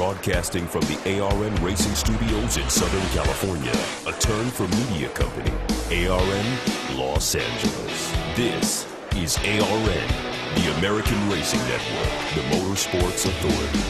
Broadcasting from the ARN Racing Studios in Southern California, a turn for media company, ARN Los Angeles. This is ARN, the American Racing Network, the Motorsports Authority.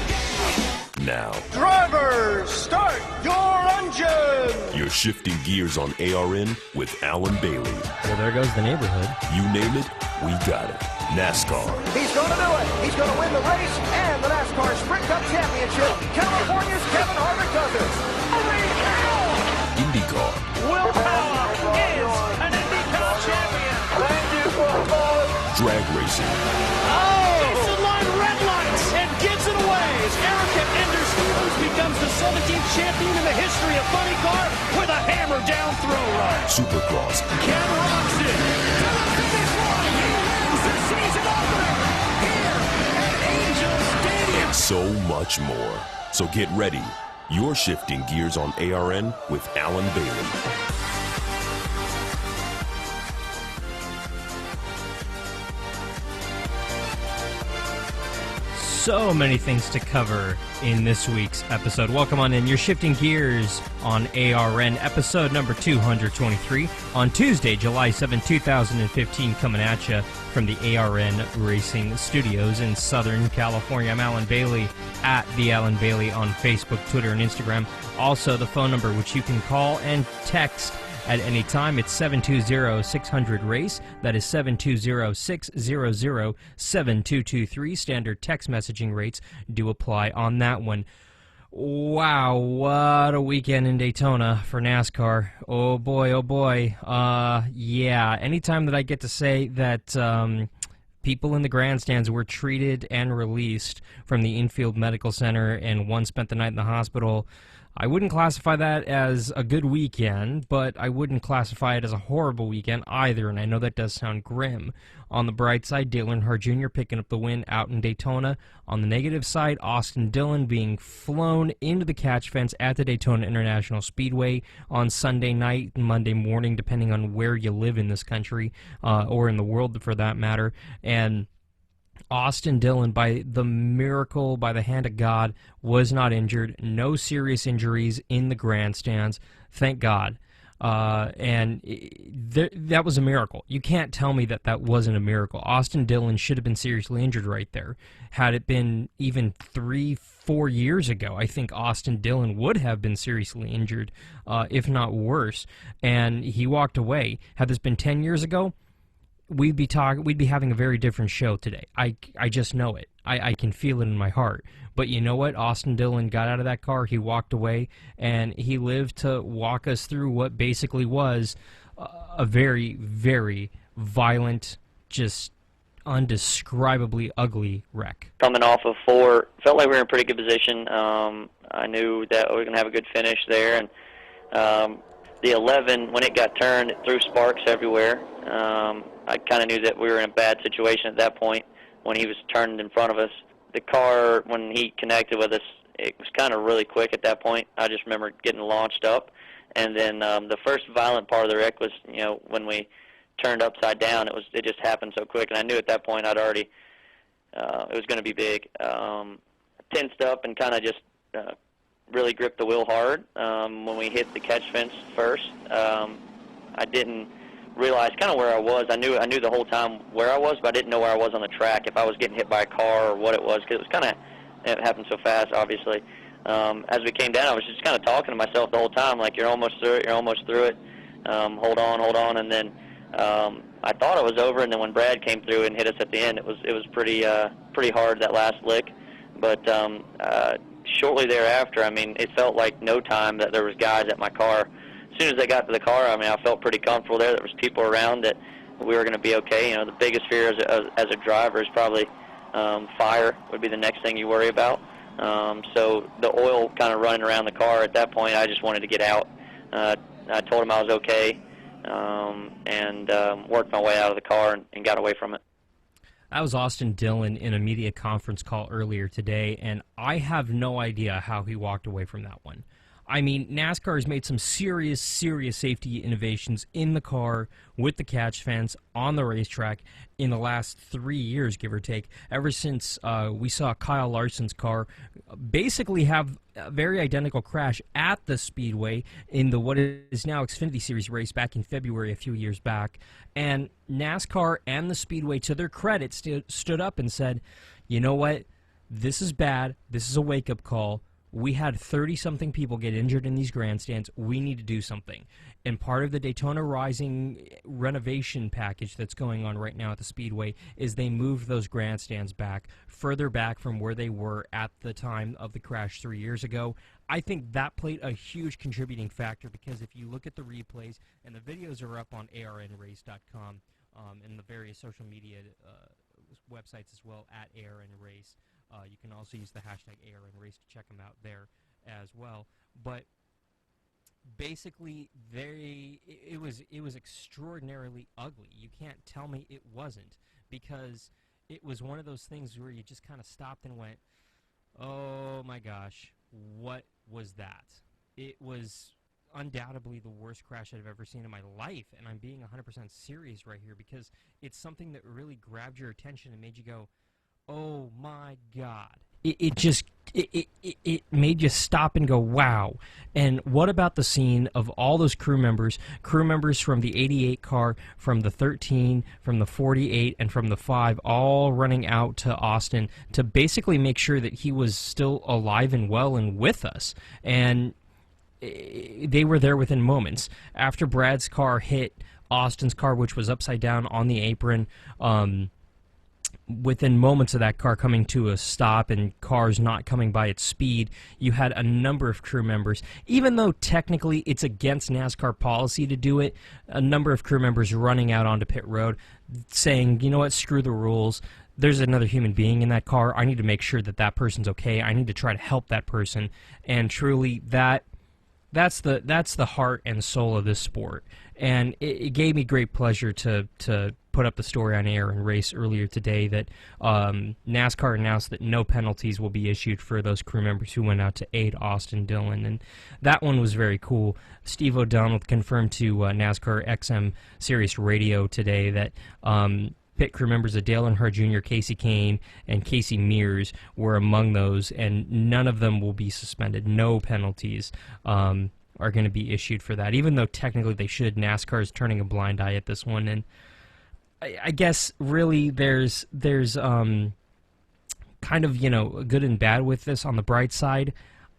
Now, drivers, start your engine! You're shifting gears on ARN with Alan Bailey. Well, there goes the neighborhood. You name it, we got it. NASCAR. He's going to do it. He's going to win the race and the NASCAR Sprint Cup Championship. California's Kevin Harvick does it. Holy cow! IndyCar. Will Power is an IndyCar champion. Thank you, Will. Drag racing. Jason line red lights and gives it away. Erica Ender Stevens becomes the 17th champion in the history of funny car with a hammer down throw run. Supercross. Ken rocks it to the finish line. He wins the season opener here at Angel Stadium. So much more. So get ready. You're shifting gears on ARN with Alan Bailey. So many things to cover in this week's episode. Welcome on in. You're shifting gears on ARN, episode number 223 on Tuesday, July 7, 2015, coming at you from the ARN Racing Studios in Southern California. I'm Alan Bailey at The Alan Bailey on Facebook, Twitter, and Instagram. Also, the phone number which you can call and text at any time. It's 720-600-RACE. That is 720-600-7223. Standard text messaging rates do apply on that one. Wow, what a weekend in Daytona for NASCAR. Oh boy, oh boy. Yeah, anytime that I get to say that people in the grandstands were treated and released from the infield medical center and one spent the night in the hospital, I wouldn't classify that as a good weekend, but I wouldn't classify it as a horrible weekend either, and I know that does sound grim. On the bright side, Dale Earnhardt Jr. picking up the win out in Daytona. On the negative side, Austin Dillon being flown into the catch fence at the Daytona International Speedway on Sunday night and Monday morning, depending on where you live in this country, or in the world for that matter, and Austin Dillon, by the miracle, by the hand of God, was not injured. No serious injuries in the grandstands. Thank God. That was a miracle. You can't tell me that that wasn't a miracle. Austin Dillon should have been seriously injured right there. Had it been even 3-4 years ago, I think Austin Dillon would have been seriously injured, if not worse. And he walked away. Had this been 10 years ago, we'd be having a very different show today. I just know it. I can feel it in my heart. But you know what? Austin Dillon got out of that car, he walked away, and he lived to walk us through what basically was a very, very violent, just undescribably ugly wreck. Coming off of 4, felt like we were in pretty good position. I knew that we were going to have a good finish there, and the 11, when it got turned, it threw sparks everywhere. I kind of knew that we were in a bad situation at that point when he was turned in front of us. The car, when he connected with us, it was kind of really quick at that point. I just remember getting launched up. And then the first violent part of the wreck was, when we turned upside down, it just happened so quick. And I knew at that point it was going to be big. Tensed up and kind of just really gripped the wheel hard. When we hit the catch fence first, I didn't realize kind of where I was. I knew the whole time where I was, but I didn't know where I was on the track, if I was getting hit by a car or what it was, because it happened so fast, obviously. As we came down, I was just kind of talking to myself the whole time, like, you're almost through it, hold on, and then I thought it was over, and then when Brad came through and hit us at the end, it was pretty hard, that last lick, but shortly thereafter, it felt like no time that there was guys at my car. As soon as I got to the car, I felt pretty comfortable there. There was people around, that we were going to be okay. The biggest fear as a driver is probably fire would be the next thing you worry about. So the oil kind of running around the car at that point, I just wanted to get out. I told him I was okay, and worked my way out of the car and got away from it. That was Austin Dillon in a media conference call earlier today, and I have no idea how he walked away from that one. I mean, NASCAR has made some serious safety innovations in the car, with the catch fence, on the racetrack in the last 3 years, give or take, ever since we saw Kyle Larson's car basically have a very identical crash at the Speedway in the what is now Xfinity Series race back in February a few years back. And NASCAR and the Speedway, to their credit, stood up and said, you know what, this is bad, this is a wake-up call. We had 30-something people get injured in these grandstands. We need to do something. And part of the Daytona Rising renovation package that's going on right now at the Speedway is they moved those grandstands back, further back from where they were at the time of the crash 3 years ago. I think that played a huge contributing factor, because if you look at the replays, and the videos are up on arnrace.com and the various social media websites as well, at arnrace. You can also use the hashtag ARNRace to check them out there as well. But basically, it was extraordinarily ugly. You can't tell me it wasn't, because it was one of those things where you just kind of stopped and went, oh my gosh, what was that? It was undoubtedly the worst crash I've ever seen in my life, and I'm being 100% serious right here, because it's something that really grabbed your attention and made you go, oh my God. It made you stop and go, wow. And what about the scene of all those crew members from the 88 car, from the 13, from the 48, and from the 5, all running out to Austin to basically make sure that he was still alive and well and with us. And they were there within moments. After Brad's car hit Austin's car, which was upside down on the apron, within moments of that car coming to a stop and cars not coming by at speed, you had a number of crew members. Even though technically it's against NASCAR policy to do it, a number of crew members running out onto pit road saying, you know what, screw the rules. There's another human being in that car. I need to make sure that that person's okay. I need to try to help that person. And truly, that's the heart and soul of this sport. And it gave me great pleasure to put up the story on Air and Race earlier today that NASCAR announced that no penalties will be issued for those crew members who went out to aid Austin Dillon, and that one was very cool. Steve O'Donnell confirmed to NASCAR XM Sirius Radio today that pit crew members of Dale Earnhardt Jr., Casey Kane, and Casey Mears were among those, and none of them will be suspended. No penalties are going to be issued for that, even though technically they should. NASCAR is turning a blind eye at this one, and I guess really there's kind of, you know, good and bad with this. On the bright side,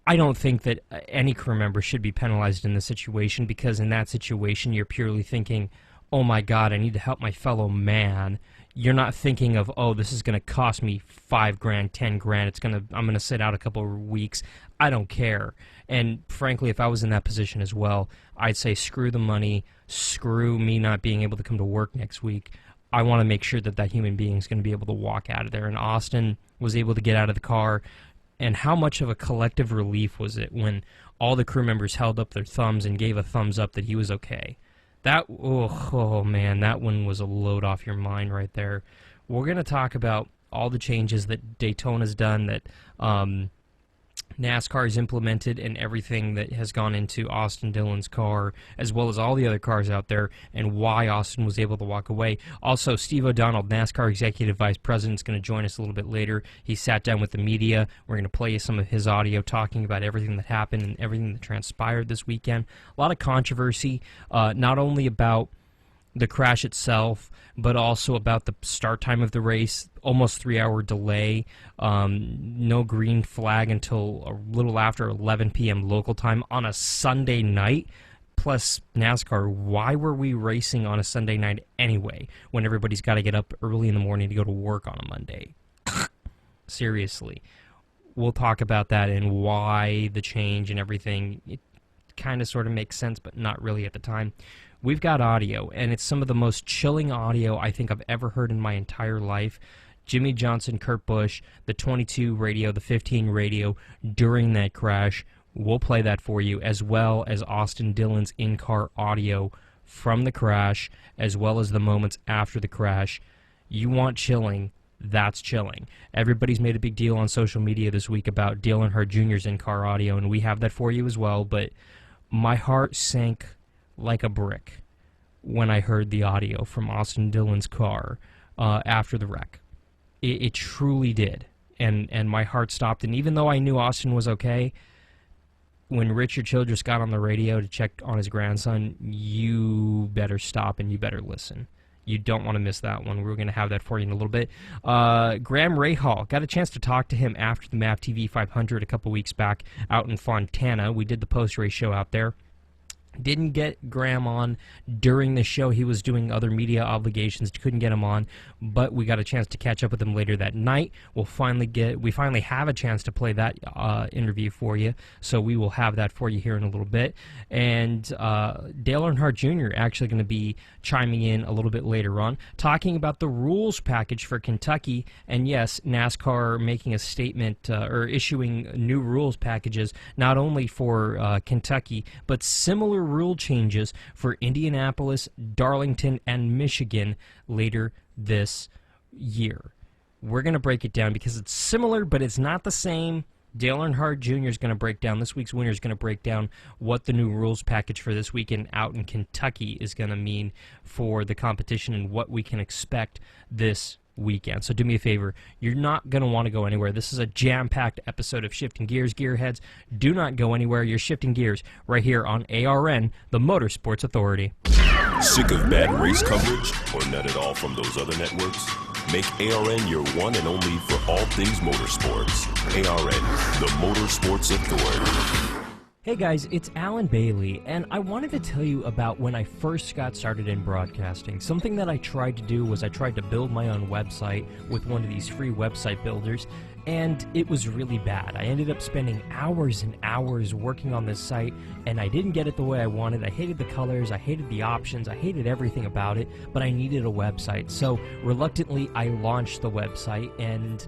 I don't think that any crew member should be penalized in this situation, because in that situation you're purely thinking, oh my God, I need to help my fellow man. You're not thinking of, oh, this is going to cost me $5 grand, $10 grand. I'm gonna sit out a couple of weeks. I don't care. And frankly, if I was in that position as well, I'd say screw the money, screw me not being able to come to work next week. I want to make sure that that human being is going to be able to walk out of there. And Austin was able to get out of the car. And how much of a collective relief was it when all the crew members held up their thumbs and gave a thumbs up that he was okay? That, oh man, that one was a load off your mind right there. We're going to talk about all the changes that Daytona's done, that NASCAR has implemented, and everything that has gone into Austin Dillon's car, as well as all the other cars out there, and why Austin was able to walk away. Also, Steve O'Donnell, NASCAR Executive Vice President, is going to join us a little bit later. He sat down with the media. We're going to play you some of his audio talking about everything that happened and everything that transpired this weekend. A lot of controversy, not only about the crash itself, but also about the start time of the race, almost 3-hour delay, no green flag until a little after 11 p.m. local time on a Sunday night. Plus, NASCAR, why were we racing on a Sunday night anyway, when everybody's got to get up early in the morning to go to work on a Monday? Seriously. We'll talk about that and why the change and everything. It kind of sort of makes sense, but not really at the time. We've got audio, and it's some of the most chilling audio I think I've ever heard in my entire life. Jimmy Johnson, Kurt Busch, the 22 radio, the 15 radio during that crash. We'll play that for you, as well as Austin Dillon's in-car audio from the crash, as well as the moments after the crash. You want chilling? That's chilling. Everybody's made a big deal on social media this week about Dale Earnhardt Jr.'s in-car audio, and we have that for you as well, but my heart sank like a brick when I heard the audio from Austin Dillon's car after the wreck. It truly did, and my heart stopped. And even though I knew Austin was okay, when Richard Childress got on the radio to check on his grandson, you better stop and you better listen. You don't want to miss that one. We're going to have that for you in a little bit. Graham Rahal, got a chance to talk to him after the MAP TV 500 a couple weeks back out in Fontana. We did the post-race show out there. Didn't get Graham on during the show. He was doing other media obligations. Couldn't get him on, but we got a chance to catch up with him later that night. We finally have a chance to play that interview for you, so we will have that for you here in a little bit. And Dale Earnhardt Jr. actually going to be chiming in a little bit later on, talking about the rules package for Kentucky. And yes, NASCAR making a statement or issuing new rules packages, not only for Kentucky, but similar rule changes for Indianapolis, Darlington, and Michigan later this year. We're going to break it down because it's similar, but it's not the same. Dale Earnhardt Jr. is going to break down, this week's winner is going to break down what the new rules package for this weekend out in Kentucky is going to mean for the competition and what we can expect this weekend. So do me a favor, you're not going to want to go anywhere. This is a jam-packed episode of Shifting Gears, Gearheads. Do not go anywhere. You're shifting gears right here on ARN, the Motorsports Authority. Sick of bad race coverage or none at all from those other networks? Make ARN your one and only for all things motorsports. ARN, the Motorsports Authority. Hey guys, it's Alan Bailey, and I wanted to tell you about when I first got started in broadcasting. Something that I tried to do was I tried to build my own website with one of these free website builders, and it was really bad. I ended up spending hours and hours working on this site, and I didn't get it the way I wanted. I hated the colors, I hated the options, I hated everything about it, but I needed a website. So reluctantly, I launched the website, and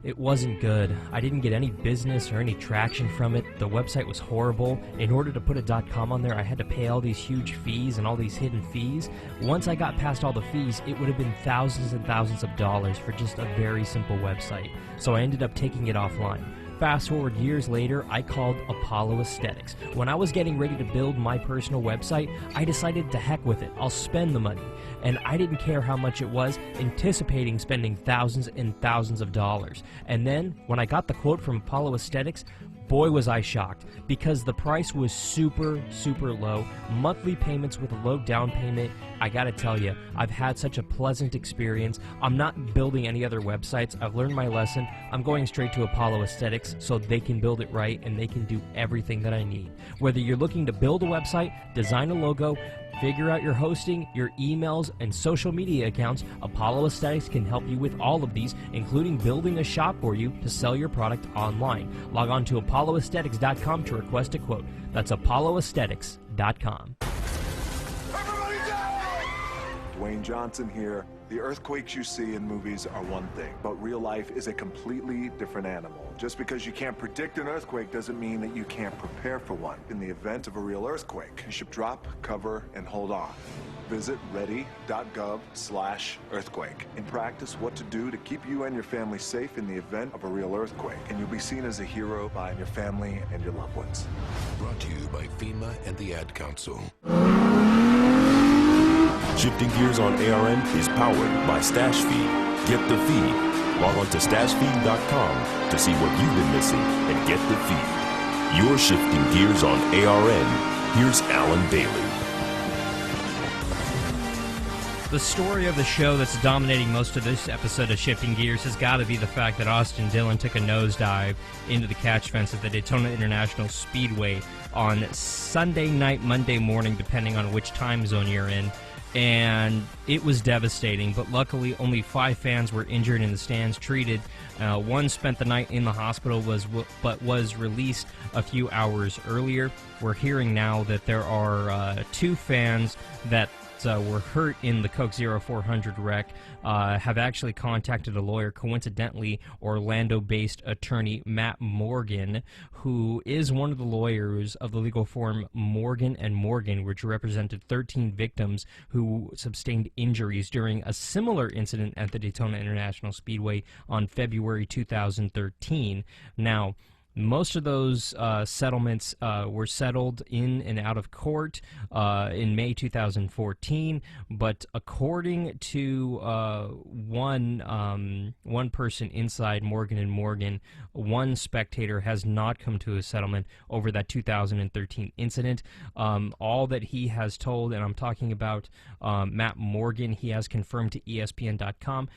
it wasn't good. I didn't get any business or any traction from it. The website was horrible. In order to put a .com on there, I had to pay all these huge fees and all these hidden fees. Once I got past all the fees, it would have been thousands and thousands of dollars for just a very simple website. So I ended up taking it offline. Fast forward years later, I called Apollo Aesthetics. When I was getting ready to build my personal website, I decided to heck with it. I'll spend the money. And I didn't care how much it was, anticipating spending thousands and thousands of dollars. And then, when I got the quote from Apollo Aesthetics, boy was I shocked, because the price was super, super low. Monthly payments with a low down payment. I gotta tell you, I've had such a pleasant experience. I'm not building any other websites. I've learned my lesson. I'm going straight to Apollo Aesthetics so they can build it right and they can do everything that I need. Whether you're looking to build a website, design a logo, figure out your hosting, your emails, and social media accounts, Apollo Aesthetics can help you with all of these, including building a shop for you to sell your product online. Log on to apolloaesthetics.com to request a quote. That's apolloaesthetics.com. Dwayne Johnson here. The earthquakes you see in movies are one thing, but real life is a completely different animal. Just because you can't predict an earthquake doesn't mean that you can't prepare for one. In the event of a real earthquake, you should drop, cover, and hold on. Visit ready.gov/earthquake and practice what to do to keep you and your family safe in the event of a real earthquake. And you'll be seen as a hero by your family and your loved ones. Brought to you by FEMA and the Ad Council. Shifting Gears on ARN is powered by Stash Feed. Get the feed. Log on to stashfeed.com to see what you've been missing and get the feed. You're Shifting Gears on ARN. Here's Alan Bailey. The story of the show that's dominating most of this episode of Shifting Gears has got to be the fact that Austin Dillon took a nosedive into the catch fence at the Daytona International Speedway on Sunday night, Monday morning, depending on which time zone you're in. And it was devastating, but luckily only 5 fans were injured in the stands, treated. One spent the night in the hospital, but was released a few hours earlier. We're hearing now that there are 2 fans that were hurt in the Coke 0400 wreck have actually contacted a lawyer, coincidentally Orlando-based attorney Matt Morgan, who is one of the lawyers of the legal firm Morgan & Morgan, which represented 13 victims who sustained injuries during a similar incident at the Daytona International Speedway on February 2013. Now, most of those settlements were settled in and out of court in May 2014, but according to one person inside Morgan & Morgan, one spectator has not come to a settlement over that 2013 incident. All that he has told, and I'm talking about Matt Morgan, he has confirmed to ESPN.com,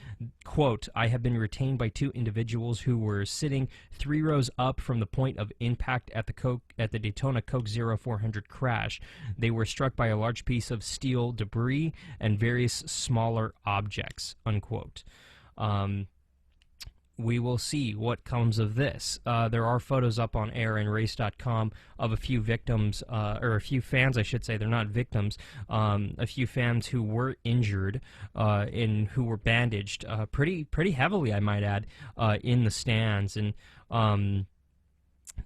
quote, "I have been retained by two individuals who were sitting 3 rows up from the point of impact at the Daytona Coke 0400 crash. They were struck by a large piece of steel debris and various smaller objects," unquote. We will see what comes of this. There are photos up on ARNrace.com of a few victims, or a few fans, I should say. They're not victims. A few fans who were injured and who were bandaged pretty heavily, I might add, in the stands. And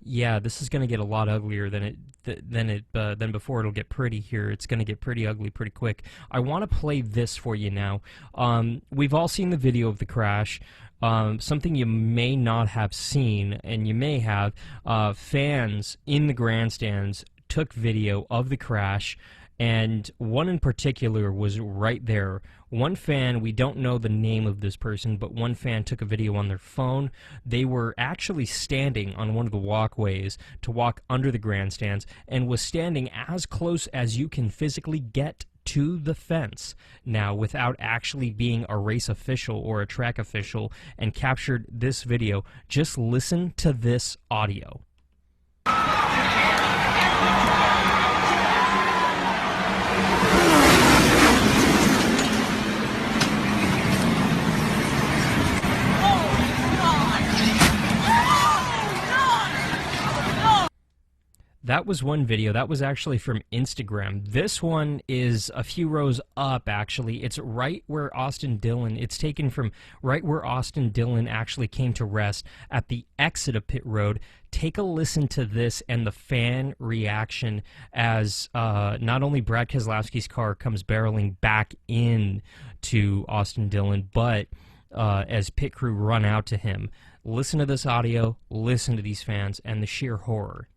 yeah, this is going to get a lot uglier than before. It'll get pretty here. It's going to get pretty ugly pretty quick. I want to play this for you now. We've all seen the video of the crash. Something you may not have seen, and you may have, fans in the grandstands took video of the crash, and one in particular was right there. One fan, we don't know the name of this person, but one fan took a video on their phone. They were actually standing on one of the walkways to walk under the grandstands and was standing as close as you can physically get to the fence now without actually being a race official or a track official, and captured this video. Just listen to this audio. That was one video. That was actually from Instagram. This one is a few rows up, actually. It's right where Austin Dillon, it's taken from right where Austin Dillon actually came to rest at the exit of pit road. Take a listen to this and the fan reaction as not only Brad Keselowski's car comes barreling back in to Austin Dillon, but as pit crew run out to him. Listen to this audio, listen to these fans, and the sheer horror.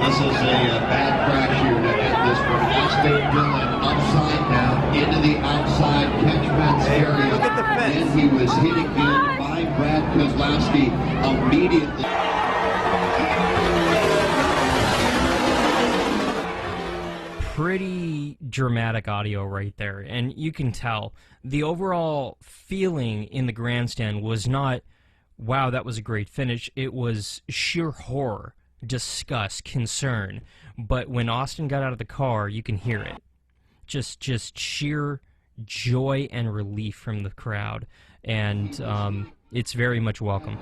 This is a bad crash here at this point. Austin Dillon upside down into the outside catchment area. Look at the fence. And he was hit again by Brad Keselowski immediately. Pretty dramatic audio right there, and you can tell the overall feeling in the grandstand was not, wow, that was a great finish. It was sheer horror, disgust, concern. But when Austin got out of the car, you can hear it. Just sheer joy and relief from the crowd. And it's very much welcome.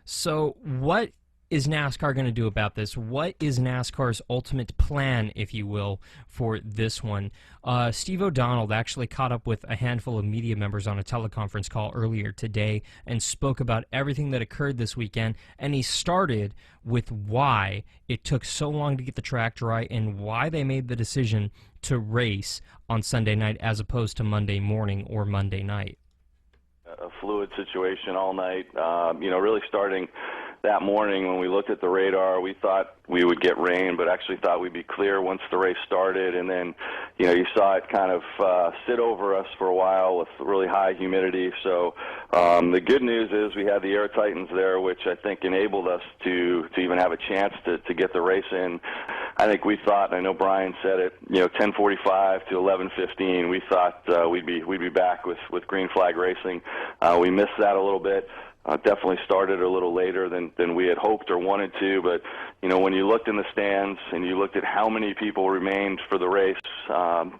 So what is NASCAR going to do about this? What is NASCAR's ultimate plan, if you will, for this one? Steve O'Donnell actually caught up with a handful of media members on a teleconference call earlier today and spoke about everything that occurred this weekend, and he started with why it took so long to get the track dry and why they made the decision to race on Sunday night as opposed to Monday morning or Monday night. A fluid situation all night, really starting that morning when we looked at the radar. We thought we would get rain, but actually thought we'd be clear once the race started. And then, you saw it kind of sit over us for a while with really high humidity. So the good news is we had the Air Titans there, which I think enabled us to even have a chance to get the race in. I think we thought, I know Brian said it, 10:45 to 11:15. We thought we'd be back with green flag racing. We missed that a little bit. Definitely started a little later than we had hoped or wanted to, but when you looked in the stands and you looked at how many people remained for the race,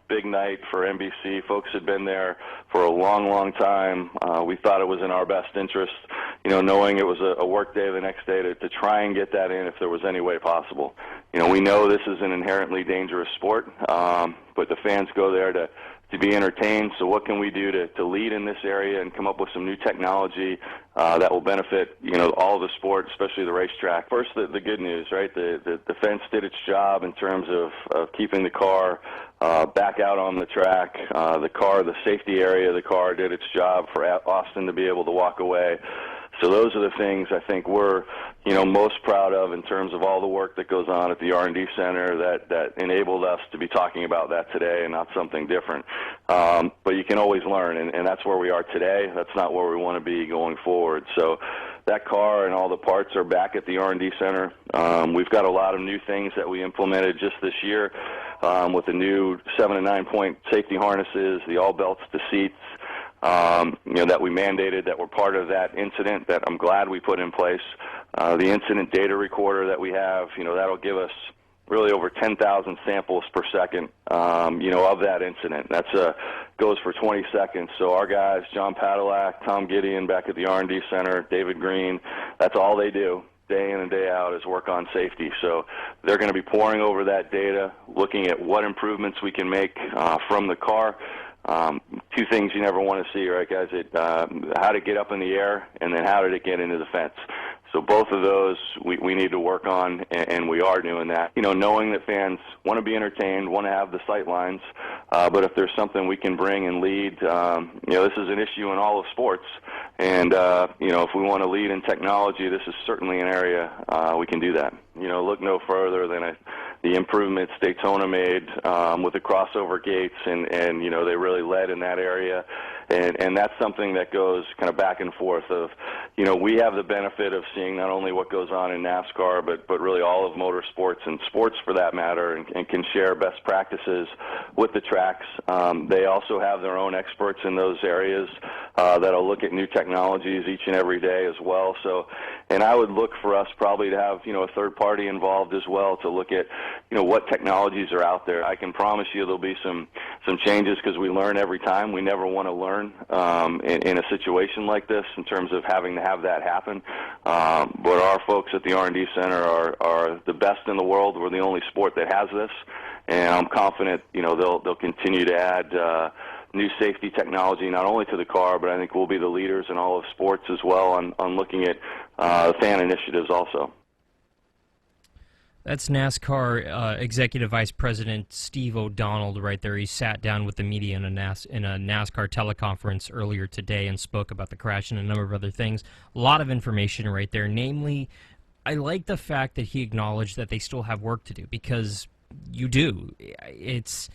big night for NBC. Folks had been there for a long, long time. We thought it was in our best interest, knowing it was a work day the next day to try and get that in if there was any way possible. We know this is an inherently dangerous sport, but the fans go there to be entertained. So what can we do to lead in this area and come up with some new technology that will benefit all of the sport, especially the racetrack? First, the good news, right? The fence did its job in terms of keeping the car back out on the track. The safety area of the car did its job for Austin to be able to walk away. So those are the things I think we're, most proud of in terms of all the work that goes on at the R&D Center that enabled us to be talking about that today and not something different. But you can always learn, and that's where we are today. That's not where we want to be going forward. So that car and all the parts are back at the R&D Center. We've got a lot of new things that we implemented just this year with the new 7 and 9 point safety harnesses, the all belts to seats, that we mandated that were part of that incident that I'm glad we put in place. The incident data recorder that we have, that'll give us really over 10,000 samples per second, of that incident. That's goes for 20 seconds. So our guys, John Padillac, Tom Gideon back at the R&D Center, David Green, that's all they do day in and day out is work on safety. So they're going to be poring over that data, looking at what improvements we can make from the car. Two things you never want to see, right, guys? How to get up in the air, and then how did it get into the fence. So both of those we need to work on, and we are doing that. Knowing that fans want to be entertained, want to have the sight lines, but if there's something we can bring and lead, this is an issue in all of sports. And, if we want to lead in technology, this is certainly an area we can do that. Look no further than the improvements Daytona made with the crossover gates, and they really led in that area. And that's something that goes kind of back and forth of, we have the benefit of seeing not only what goes on in NASCAR, but really all of motorsports and sports for that matter, and can share best practices with the tracks. They also have their own experts in those areas that'll look at new technologies each and every day as well. So, and I would look for us probably to have, a third party involved as well to look at, what technologies are out there. I can promise you there'll be some changes because we learn every time. We never want to learn in a situation like this in terms of having to have that happen. But our folks at the R&D Center are the best in the world. We're the only sport that has this, and I'm confident, they'll continue to add new safety technology not only to the car, but I think we'll be the leaders in all of sports as well on looking at fan initiatives also. That's NASCAR Executive Vice President Steve O'Donnell right there. He sat down with the media in a NASCAR teleconference earlier today and spoke about the crash and a number of other things. A lot of information right there. Namely, I like the fact that he acknowledged that they still have work to do, because you do. It's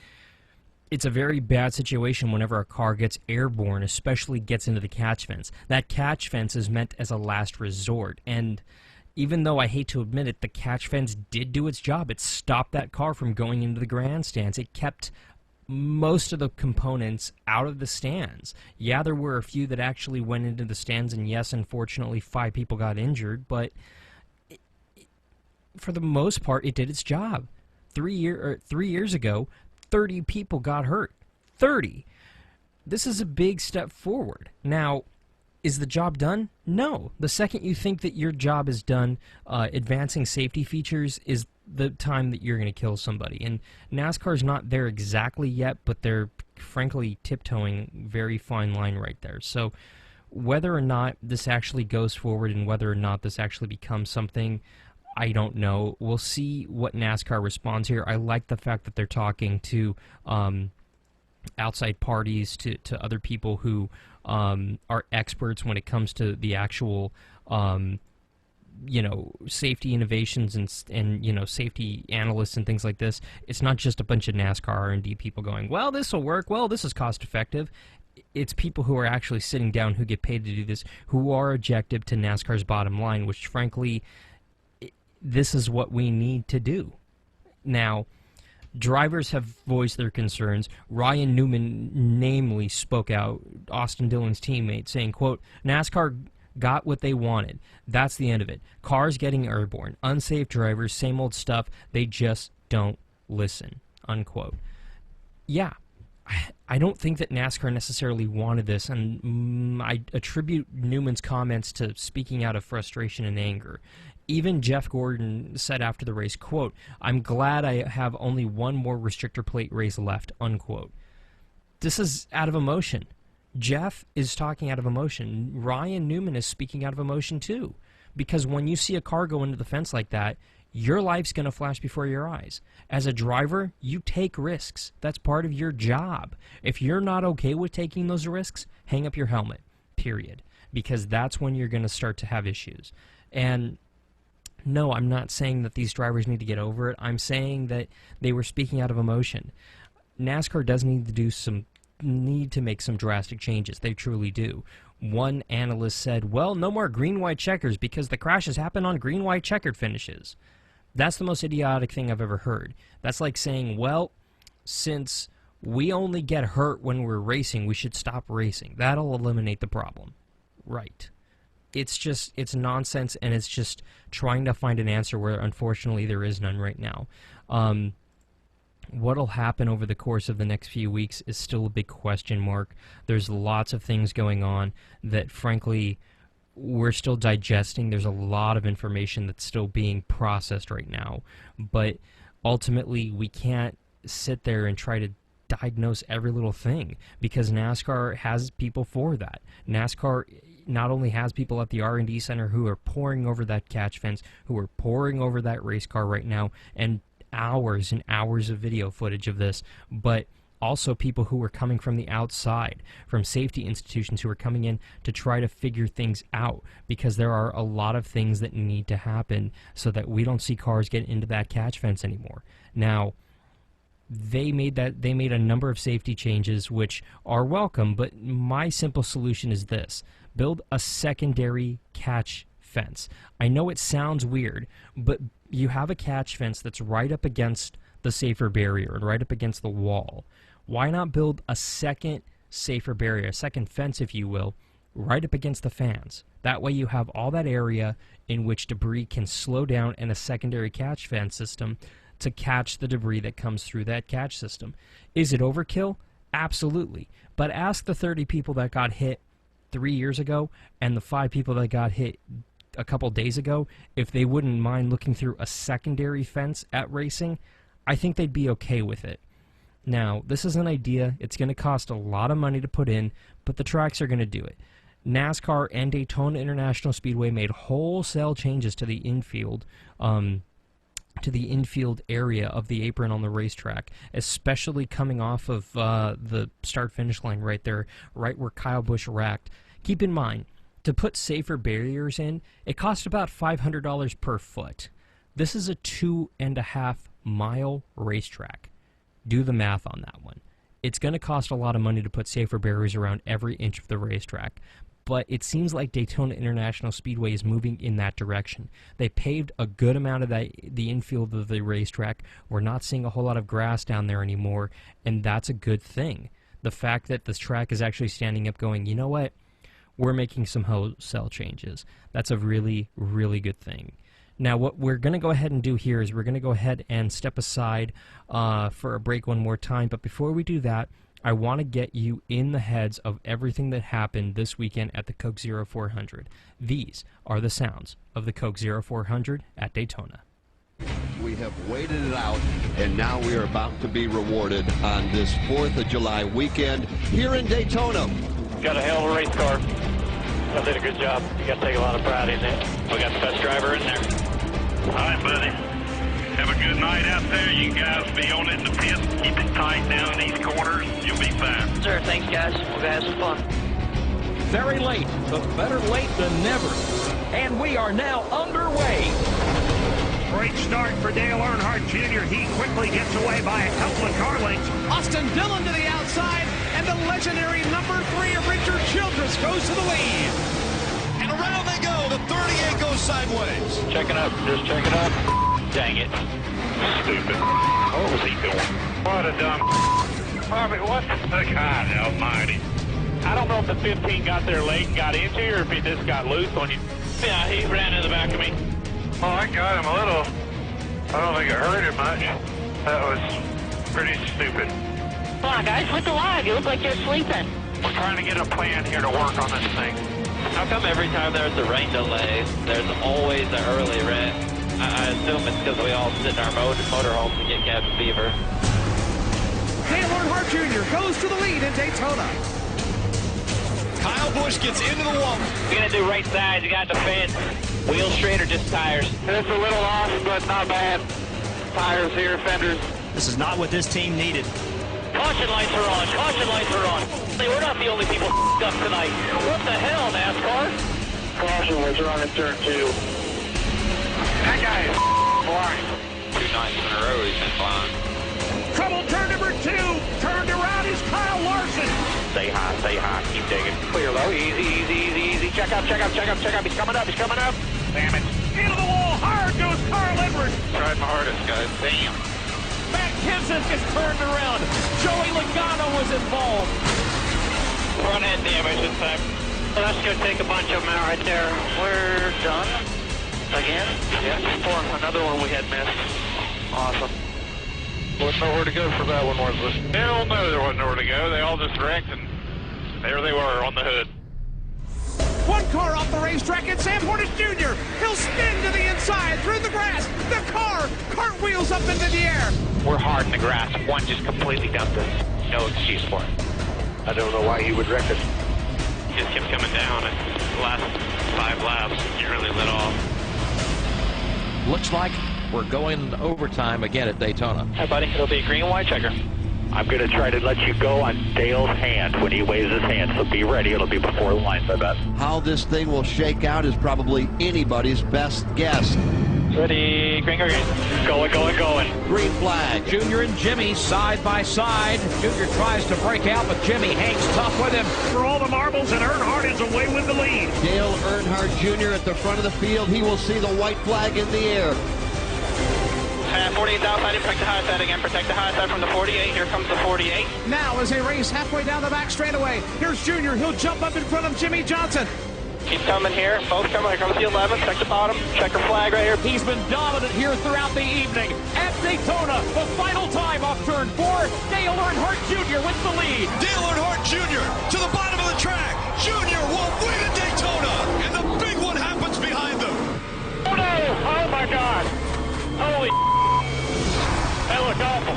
a very bad situation whenever a car gets airborne, especially gets into the catch fence. That catch fence is meant as a last resort, and even though I hate to admit it, the catch fence did do its job. It stopped that car from going into the grandstands. It kept most of the components out of the stands. Yeah, there were a few that actually went into the stands, and yes, unfortunately, 5 people got injured, but for the most part, it did its job. 3 years ago, 30 people got hurt. 30. This is a big step forward. Now, is the job done? No. The second you think that your job is done, advancing safety features is the time that you're going to kill somebody. And NASCAR's not there exactly yet, but they're frankly tiptoeing very fine line right there. So whether or not this actually goes forward and whether or not this actually becomes something, I don't know. We'll see what NASCAR responds here. I like the fact that they're talking to outside parties, to other people who are experts when it comes to the actual, safety innovations and safety analysts and things like this. It's not just a bunch of NASCAR R&D people going, well, this will work, well, this is cost effective. It's people who are actually sitting down, who get paid to do this, who are objective to NASCAR's bottom line, which frankly, this is what we need to do. Now, drivers have voiced their concerns. Ryan Newman namely spoke out, Austin Dillon's teammate, saying, quote, NASCAR got what they wanted. That's the end of it. Cars getting airborne. Unsafe drivers, same old stuff. They just don't listen, unquote. Yeah, I don't think that NASCAR necessarily wanted this, and I attribute Newman's comments to speaking out of frustration and anger. Even Jeff Gordon said after the race, quote, I'm glad I have only one more restrictor plate race left, unquote. This is out of emotion. Jeff is talking out of emotion. Ryan Newman is speaking out of emotion too. Because when you see a car go into the fence like that, your life's going to flash before your eyes. As a driver, you take risks. That's part of your job. If you're not okay with taking those risks, hang up your helmet, period. Because that's when you're going to start to have issues. And no, I'm not saying that these drivers need to get over it. I'm saying that they were speaking out of emotion. NASCAR does need to make some drastic changes. They truly do. One analyst said, well, no more green-white checkers because the crashes happen on green-white checkered finishes. That's the most idiotic thing I've ever heard. That's like saying, well, since we only get hurt when we're racing, we should stop racing. That'll eliminate the problem. Right. It's nonsense, and it's just trying to find an answer where, unfortunately, there is none right now. What'll happen over the course of the next few weeks is still a big question mark. There's lots of things going on that, frankly, we're still digesting. There's a lot of information that's still being processed right now. But ultimately, we can't sit there and try to diagnose every little thing because NASCAR has people for that. NASCAR not only has people at the R&D center who are poring over that catch fence, who are poring over that race car right now, and hours and hours of video footage of this, but also people who are coming from the outside, from safety institutions who are coming in to try to figure things out, because there are a lot of things that need to happen so that we don't see cars get into that catch fence anymore. Now, they made a number of safety changes which are welcome, but my simple solution is this: build a secondary catch fence. I know it sounds weird, but you have a catch fence that's right up against the safer barrier and right up against the wall. Why not build a second safer barrier, a second fence, if you will, right up against the fans? That way you have all that area in which debris can slow down and a secondary catch fence system to catch the debris that comes through that catch system. Is it overkill? Absolutely. But ask the 30 people that got hit 3 years ago and the 5 people that got hit a couple days ago if they wouldn't mind looking through a secondary fence at racing. I think they'd be okay with it. Now, this is an idea. It's going to cost a lot of money to put in, but the tracks are going to do it. NASCAR and Daytona International Speedway made wholesale changes to the infield area of the apron on the racetrack, especially coming off of the start-finish line right there, right where Kyle Busch racked. Keep in mind, to put safer barriers in, it cost about $500 per foot. This is a 2.5-mile racetrack. Do the math on that one. It's going to cost a lot of money to put safer barriers around every inch of the racetrack, but it seems like Daytona International Speedway is moving in that direction. They paved a good amount of the infield of the racetrack. We're not seeing a whole lot of grass down there anymore, and that's a good thing. The fact that this track is actually standing up going, you know what, we're making some wholesale changes. That's a really, really good thing. Now, what we're going to go ahead and do here is we're going to go ahead and step aside for a break one more time. But before we do that, I want to get you in the heads of everything that happened this weekend at the Coke 0400. These are the sounds of the Coke 0400 at Daytona. We have waited it out, and now we are about to be rewarded on this 4th of July weekend here in Daytona. Got a hell of a race car. I did a good job. You got to take a lot of pride in it. We got the best driver in there. All right, buddy. Have a good night out there. You guys be on in the pit. Keep it tight down in these corners. You'll be fine. Sure, thanks, guys. We're going to have some fun. Very late, but better late than never. And we are now underway. Great start for Dale Earnhardt Jr. He quickly gets away by a couple of car lengths. Austin Dillon to the outside, and the legendary number 3 of Richard Childress goes to the lead. And around they go. The 38 goes sideways. Checking up. Just checking up. Dang it. Stupid. What was he doing? What a dumb... Bobby, what the God almighty. I don't know if the 15 got there late and got into you or if he just got loose on you. Yeah, he ran in the back of me. Oh, I got him a little. I don't think it hurt him much. That was pretty stupid. Come on, guys, look alive. You look like you're sleeping. We're trying to get a plan here to work on this thing. How come every time there's a rain delay, there's always an early wreck? I assume it's because we all sit in our motorhomes and get cabin fever. Dale Earnhardt Jr. goes to the lead in Daytona. Kyle Busch gets into the wall. You're going to do right sides. You got to defend. Wheels straight or just tires? It's a little off, but not bad. Tires here, fenders. This is not what this team needed. Caution lights are on. Caution lights are on. Hey, we're not the only people up tonight. What the hell, NASCAR? Caution lights are on in turn 2. That guy is blind. 2 nights in a row he's been blind. Trouble turn number 2. Turned around is Kyle Larson. Stay high, keep digging. Clear low, easy. Check up. He's coming up. Damn it. Into the wall. Hard goes Carl Edwards. Tried my hardest, guys. Damn. Matt Kenseth is turned around. Joey Logano was involved. Front end damage this time. That's going to take a bunch of them out right there. We're done. Again? Yeah, for another one we had missed. Awesome. Wasn't nowhere to go for that one, was there? Hell no, there wasn't nowhere to go. They all just wrecked, and there they were on the hood. One car off the racetrack, and Sam Hornish Jr. He'll spin to the inside, through the grass. The car cartwheels up into the air. We're hard in the grass. One just completely dumped us. No excuse for it. I don't know why he would wreck us. He just kept coming down, and the last 5 laps, he really lit off. Looks like we're going overtime again at Daytona. Hi, buddy. It'll be a green and white checker. I'm going to try to let you go on Dale's hand when he waves his hand, so be ready. It'll be before the lines, I bet. How this thing will shake out is probably anybody's best guess. Ready, green. Going. Green flag. Junior and Jimmy side by side. Junior tries to break out, but Jimmy hangs tough with him. For all the marbles, and Earnhardt is away with the lead. Dale Earnhardt Jr. at the front of the field. He will see the white flag in the air. 48 outside and protect the high side again. Protect the high side from the 48. Here comes the 48. Now as they race halfway down the back straightaway, here's Junior. He'll jump up in front of Jimmy Johnson. Keep coming here. Both coming. Here comes the 11. Check the bottom. Checker flag right here. He's been dominant here throughout the evening. At Daytona, the final time off turn 4, Dale Earnhardt Jr. with the lead. Dale Earnhardt Jr. to the bottom of the track. Junior will win at Daytona, and the big one happens behind them. Oh, no! Oh, my God! Holy that looked awful.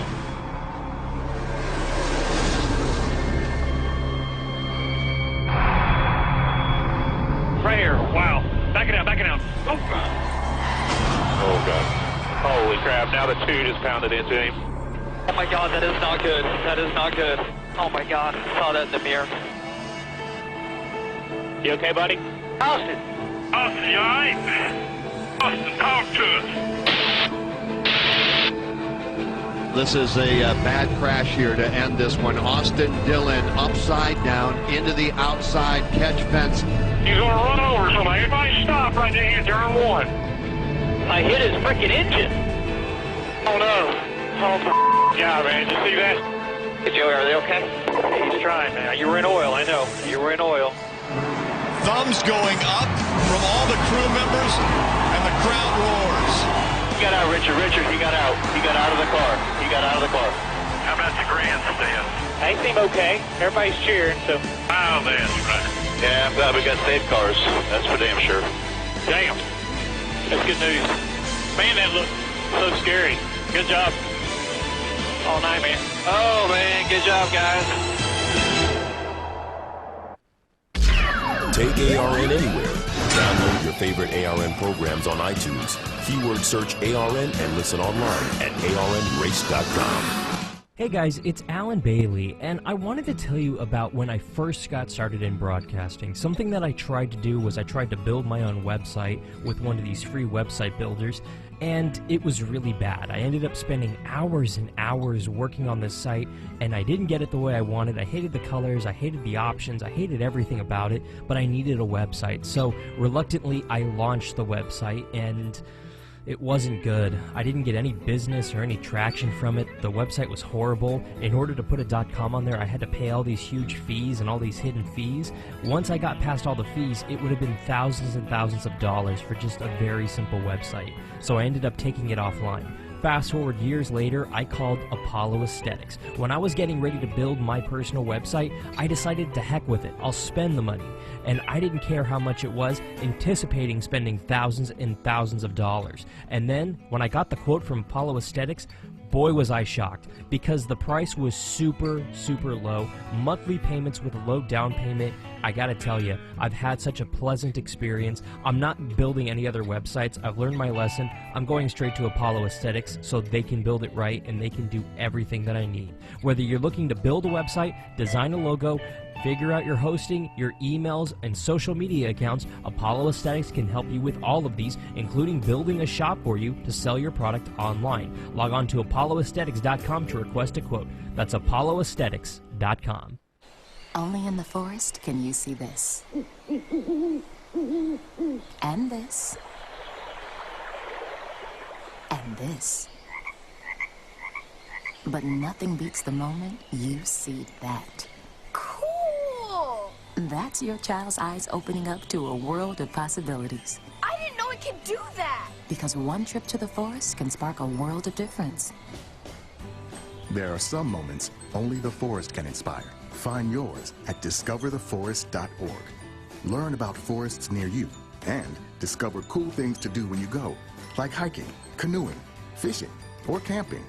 Right here. Wow. Back it out. Oh, God. Holy crap. Now the 2 just pounded into him. Oh, my God. That is not good. Oh, my God. I saw that in the mirror. You okay, buddy? Austin, you all right? Austin, talk to us. This is a bad crash here to end this one. Austin Dillon upside down into the outside catch fence. You're going to run over somebody. Everybody stop right there in turn 1. I hit his freaking engine. Oh, no. Oh, God, man. Did you see that? Hey, Joey, are they okay? He's trying, man. You were in oil, I know. You were in oil. Thumbs going up from all the crew members, and the crowd roars. He got out, Richard. He got out. He got out of the car. How about the grandstand? I seem okay. Everybody's cheering, so. Oh, that's right. Yeah, I'm glad we got safe cars. That's for damn sure. Damn. That's good news. Man, that looked so scary. Good job. All night, man. Oh, man. Good job, guys. Take ARN anywhere. Download your favorite ARN programs on iTunes. Keyword search ARN and listen online at arnrace.com. Hey guys, it's Alan Bailey, and I wanted to tell you about when I first got started in broadcasting. Something that I tried to do was I tried to build my own website with one of these free website builders, and it was really bad. I ended up spending hours and hours working on this site, and I didn't get it the way I wanted. I hated the colors, I hated the options, I hated everything about it, but I needed a website. So reluctantly, I launched the website, and It wasn't good. I didn't get any business or any traction from it. The website was horrible. In order to put a .com on there, I had to pay all these huge fees and all these hidden fees. Once I got past all the fees, it would have been thousands and thousands of dollars for just a very simple website. So I ended up taking it offline. Fast forward years later, I called Apollo Aesthetics. When I was getting ready to build my personal website, I decided to heck with it. I'll spend the money. And I didn't care how much it was, anticipating spending thousands and thousands of dollars. And then, when I got the quote from Apollo Aesthetics, boy was I shocked, because the price was super, super low. Monthly payments with a low down payment. I gotta tell you, I've had such a pleasant experience. I'm not building any other websites. I've learned my lesson. I'm going straight to Apollo Aesthetics so they can build it right and they can do everything that I need. Whether you're looking to build a website, design a logo, figure out your hosting, your emails, and social media accounts, Apollo Aesthetics can help you with all of these, including building a shop for you to sell your product online. Log on to apolloaesthetics.com to request a quote. That's apolloaesthetics.com. Only in the forest can you see this. And this. And this. But nothing beats the moment you see that. Cool! That's your child's eyes opening up to a world of possibilities. I didn't know it could do that! Because one trip to the forest can spark a world of difference. There are some moments only the forest can inspire. Find yours at discovertheforest.org. Learn about forests near you and discover cool things to do when you go, like hiking, canoeing, fishing, or camping.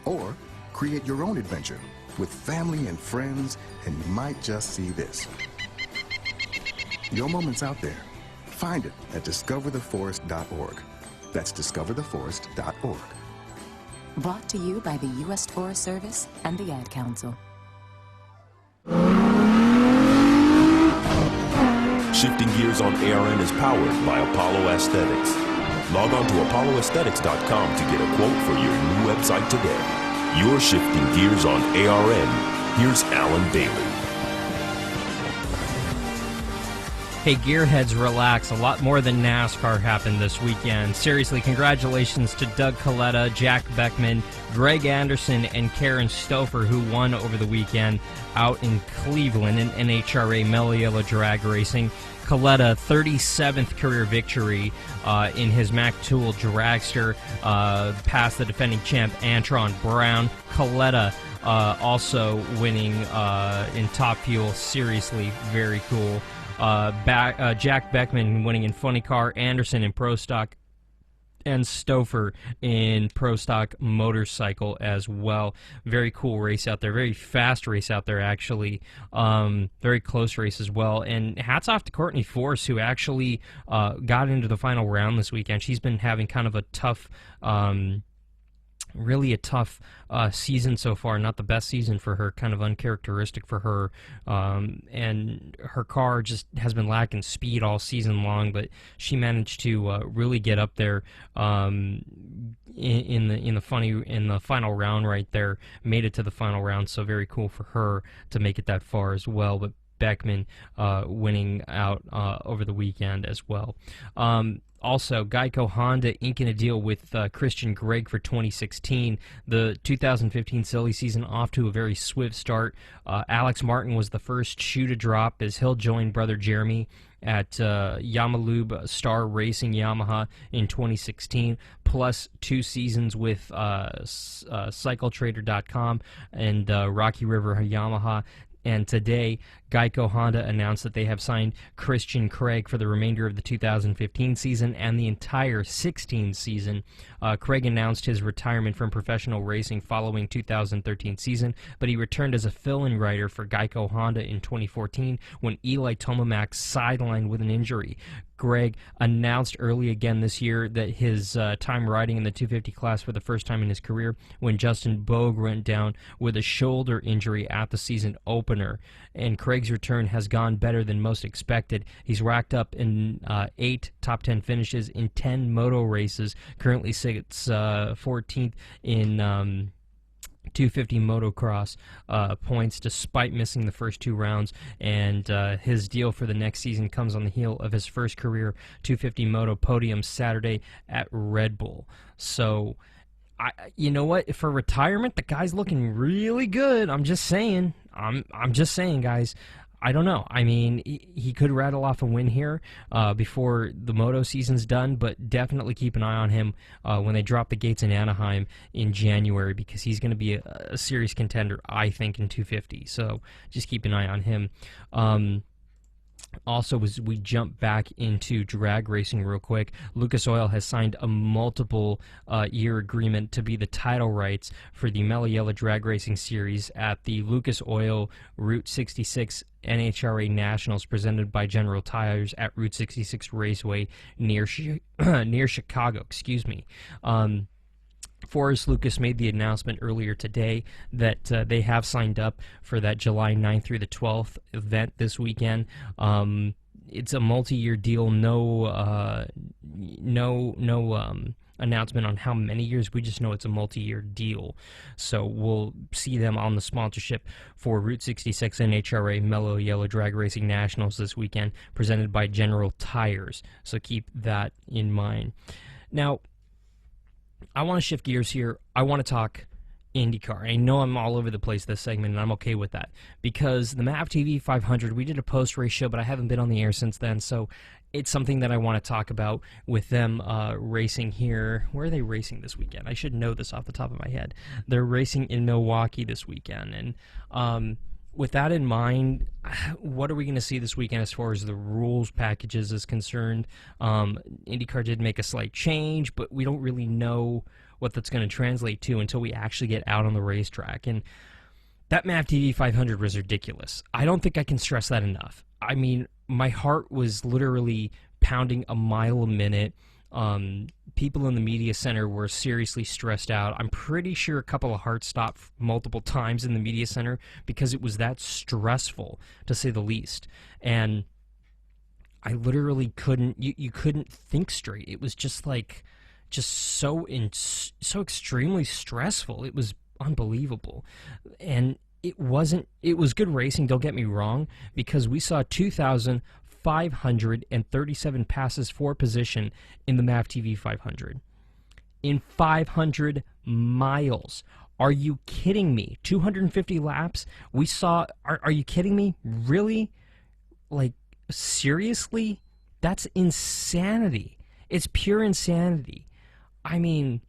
Or create your own adventure with family and friends, and you might just see this. Your moment's out there. Find it at discovertheforest.org. That's discovertheforest.org. Brought to you by the U.S. Forest Service and the Ad Council. Shifting Gears on ARN is powered by Apollo Aesthetics. Log on to apolloaesthetics.com to get a quote for your new website today. You're shifting gears on ARN. Here's Alan Bailey. Hey, gearheads, relax. A lot more than NASCAR happened this weekend. Seriously, congratulations to Doug Coletta, Jack Beckman, Greg Anderson, and Karen Stouffer, who won over the weekend out in Cleveland in NHRA Meliella drag racing. Coletta, 37th career victory in his Mack Tool dragster, past the defending champ Antron Brown. Coletta also winning in Top Fuel. Seriously, very cool. Jack Beckman winning in Funny Car, Anderson in Pro Stock, and Stouffer in Pro Stock Motorcycle as well. Very cool race out there. Very fast race out there, actually. Very close race as well. And hats off to Courtney Force, who actually got into the final round this weekend. She's been having kind of a tough... really a tough season so far. Not the best season for her, kind of uncharacteristic for her, and her car just has been lacking speed all season long, but she managed to really get up there in the final round right there, made it to the final round, so very cool for her to make it that far as well. But Beckman winning out over the weekend as well. Also, Geico Honda inking a deal with Christian Gregg for 2016. The 2015 silly season off to a very swift start. Alex Martin was the first shoe to drop as he'll join brother Jeremy at Yamalube Star Racing Yamaha in 2016, plus 2 seasons with CycleTrader.com and Rocky River Yamaha. And today, Geico Honda announced that they have signed Christian Craig for the remainder of the 2015 season and the entire 16 season. Craig announced his retirement from professional racing following 2013 season, but he returned as a fill-in rider for Geico Honda in 2014 when Eli Tomac sidelined with an injury. Greg announced early again this year that his time riding in the 250 class for the first time in his career when Justin Bogue went down with a shoulder injury at the season opener. And Craig's return has gone better than most expected. He's racked up in 8 top 10 finishes in 10 moto races, currently sits 14th in 250 motocross points despite missing the first 2 rounds, and his deal for the next season comes on the heel of his first career 250 moto podium Saturday at Red Bull. So, you know what? For retirement, the guy's looking really good. I'm just saying. I'm just saying, guys. I don't know. I mean, he could rattle off a win here before the moto season's done, but definitely keep an eye on him when they drop the gates in Anaheim in January, because he's going to be a serious contender, I think, in 250. So just keep an eye on him. Also, as we jump back into drag racing real quick, Lucas Oil has signed a multiple-year agreement to be the title rights for the Mellow Yellow Drag Racing Series at the Lucas Oil Route 66 NHRA Nationals, presented by General Tires at Route 66 Raceway near Chicago. Excuse me. Forrest Lucas made the announcement earlier today that they have signed up for that July 9th through the 12th event this weekend. It's a multi-year deal. No announcement on how many years. We just know it's a multi-year deal. So we'll see them on the sponsorship for Route 66 NHRA Mellow Yellow Drag Racing Nationals this weekend, presented by General Tires. So keep that in mind. Now, I want to shift gears here. I want to talk IndyCar. I know I'm all over the place this segment, and I'm okay with that, because the MAV TV 500, we did a post-race show, but I haven't been on the air since then, so it's something that I want to talk about with them racing here. Where are they racing this weekend? I should know this off the top of my head. They're racing in Milwaukee this weekend, and with that in mind, what are we going to see this weekend as far as the rules packages is concerned? IndyCar did make a slight change, but we don't really know what that's going to translate to until we actually get out on the racetrack. And that MAV TV 500 was ridiculous. I don't think I can stress that enough. I mean, my heart was literally pounding a mile a minute. People in the media center were seriously stressed out. I'm pretty sure a couple of hearts stopped multiple times in the media center because it was that stressful, to say the least. And I literally couldn't, you couldn't think straight. It was just like, so extremely stressful. It was unbelievable. And it was good racing, don't get me wrong, because we saw 2,537 passes for position in the MAV TV 500. In 500 miles. Are you kidding me? 250 laps? We saw... Are you kidding me? Really? Like, seriously? That's insanity. It's pure insanity. I mean,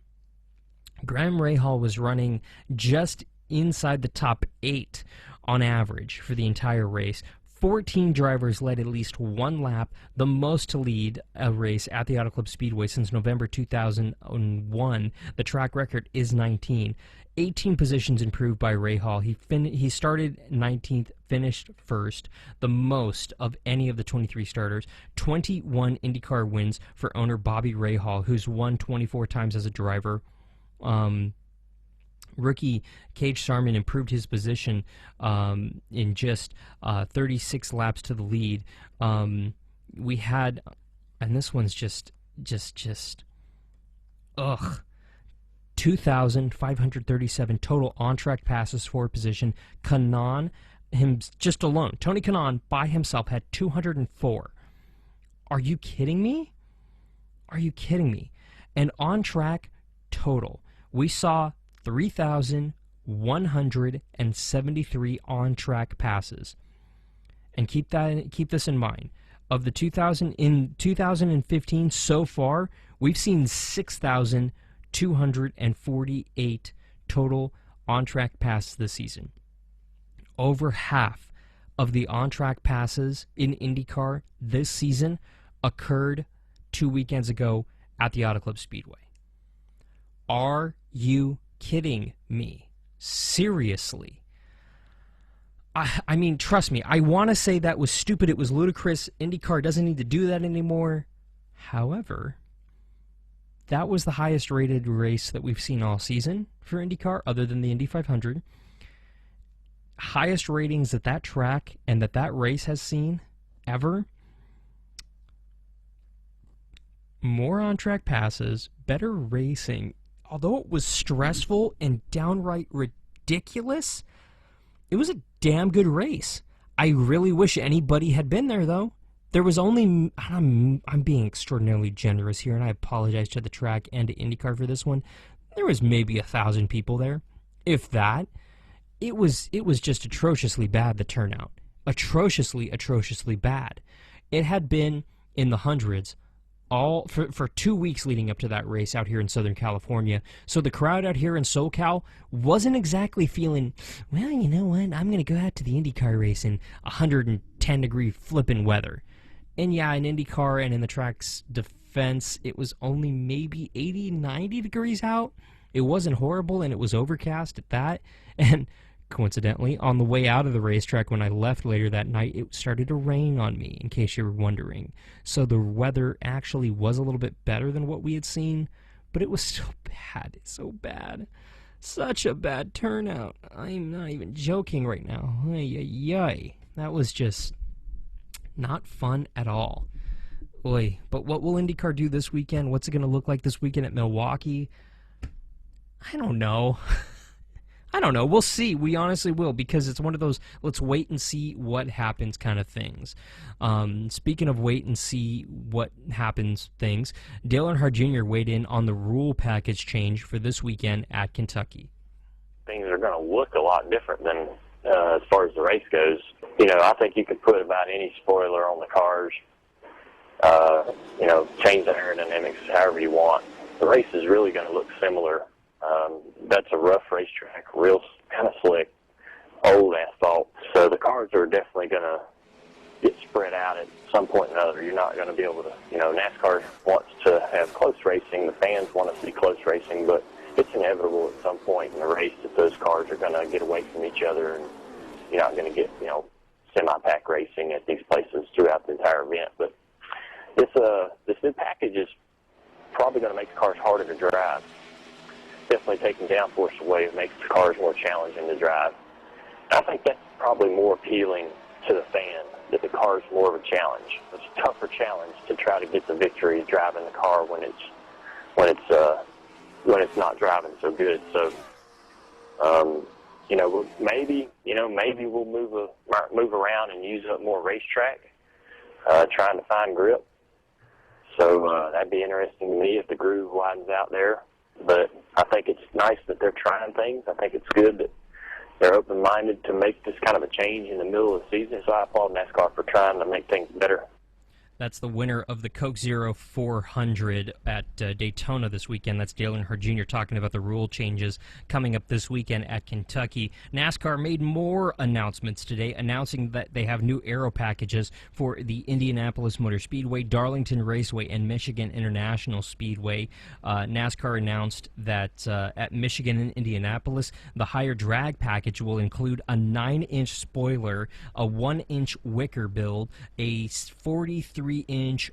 Graham Rahal was running just inside the top 8 on average for the entire race. 14 drivers led at least one lap, the most to lead a race at the Auto Club Speedway since November 2001. The track record is 19. 18 positions improved by Rahal. He started 19th, finished first, the most of any of the 23 starters. 21 IndyCar wins for owner Bobby Rahal, who's won 24 times as a driver. Rookie Cage Sarman improved his position in just 36 laps to the lead. We had, and this one's just, 2,537 total on-track passes for position. Kanaan, just alone, Tony Kanaan by himself had 204. Are you kidding me? Are you kidding me? And on-track total, we saw 3,173 on-track passes. And keep this in mind. Of the 2015 so far, we've seen 6,248 total on-track passes this season. Over half of the on-track passes in IndyCar this season occurred 2 weekends ago at the Auto Club Speedway. Are you kidding me? Seriously? I mean, trust me, I want to say that was stupid, it was ludicrous, IndyCar doesn't need to do that anymore. However, that was the highest rated race that we've seen all season for IndyCar, other than the Indy 500. Highest ratings that track and that race has seen ever. More on-track passes, better racing. Although it was stressful and downright ridiculous. It was a damn good race. I really wish anybody had been there, though. There was only, I'm being extraordinarily generous here, and I apologize to the track and to IndyCar for this one. There was maybe 1,000 people there, if that. It was just atrociously bad, the turnout. Atrociously bad. It had been in the hundreds all for 2 weeks leading up to that race out here in Southern California. So the crowd out here in SoCal wasn't exactly feeling, well, you know what, I'm going to go out to the IndyCar race in 110-degree flippin' weather. And yeah, in IndyCar and in the track's defense, it was only maybe 80, 90 degrees out. It wasn't horrible, and it was overcast at that. And coincidentally, on the way out of the racetrack when I left later that night, it started to rain on me, in case you were wondering. So the weather actually was a little bit better than what we had seen, but it was still bad. It's so bad. Such a bad turnout. I'm not even joking right now. Ay. That was just not fun at all. Oy. But what will IndyCar do this weekend? What's it going to look like this weekend at Milwaukee? I don't know. We'll see. We honestly will, because it's one of those let's wait and see what happens kind of things. Speaking of wait and see what happens things, Dale Earnhardt Jr. weighed in on the rule package change for this weekend at Kentucky. Things are going to look a lot different than as far as the race goes. You know, I think you could put about any spoiler on the cars, change the aerodynamics however you want. The race is really going to look similar. That's a rough racetrack, real kind of slick, old asphalt. So the cars are definitely going to get spread out at some point or another. You're not going to be able to, NASCAR wants to have close racing. The fans want to see close racing, but it's inevitable at some point in the race that those cars are going to get away from each other, and you're not going to get, semi-pack racing at these places throughout the entire event. But this new package is probably going to make the cars harder to drive. Definitely taking downforce away, it makes the cars more challenging to drive. I think that's probably more appealing to the fan, that the car is more of a challenge. It's a tougher challenge to try to get the victory driving the car when it's not driving so good. So, maybe we'll move around and use up more racetrack, trying to find grip. So that'd be interesting to me if the groove widens out there. But I think it's nice that they're trying things. I think it's good that they're open-minded to make this kind of a change in the middle of the season. So I applaud NASCAR for trying to make things better. That's the winner of the Coke Zero 400 at Daytona this weekend. That's Dale Earnhardt Jr. talking about the rule changes coming up this weekend at Kentucky. NASCAR made more announcements today, announcing that they have new aero packages for the Indianapolis Motor Speedway, Darlington Raceway, and Michigan International Speedway. NASCAR announced that at Michigan and Indianapolis, the higher drag package will include a 9-inch spoiler, a 1-inch wicker build, a 43-inch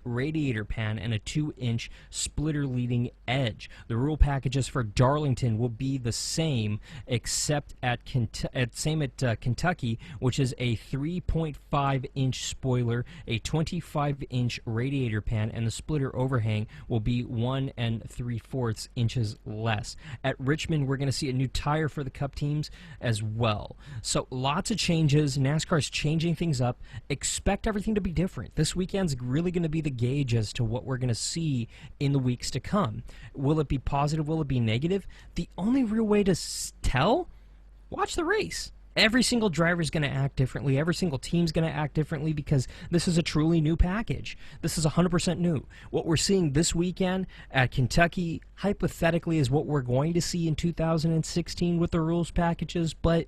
radiator pan, and a 2-inch splitter leading edge. The rule packages for Darlington will be the same, except at Kentucky, which is a 3.5-inch spoiler, a 25-inch radiator pan, and the splitter overhang will be 1 3/4 inches less. At Richmond, we're going to see a new tire for the Cup teams as well. So lots of changes. NASCAR's changing things up. Expect everything to be different. This weekend's really going to be the gauge as to what we're going to see in the weeks to come. Will it be positive? Will it be negative? The only real way to tell? Watch the race. Every single driver is going to act differently. Every single team's going to act differently, because this is a truly new package. This is 100% new. What we're seeing this weekend at Kentucky, hypothetically, is what we're going to see in 2016 with the rules packages, but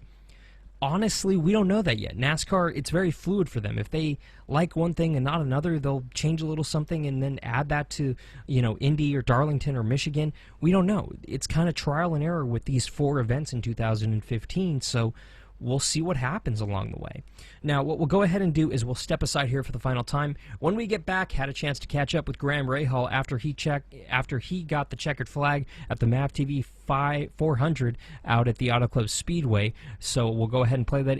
honestly, we don't know that yet. NASCAR, it's very fluid for them. If they like one thing and not another, they'll change a little something and then add that to, Indy or Darlington or Michigan. We don't know. It's kind of trial and error with these 4 events in 2015, so we'll see what happens along the way. Now, what we'll go ahead and do is we'll step aside here for the final time. When we get back, had a chance to catch up with Graham Rahal after he got the checkered flag at the MAV TV 400 out at the Auto Club Speedway. So we'll go ahead and play that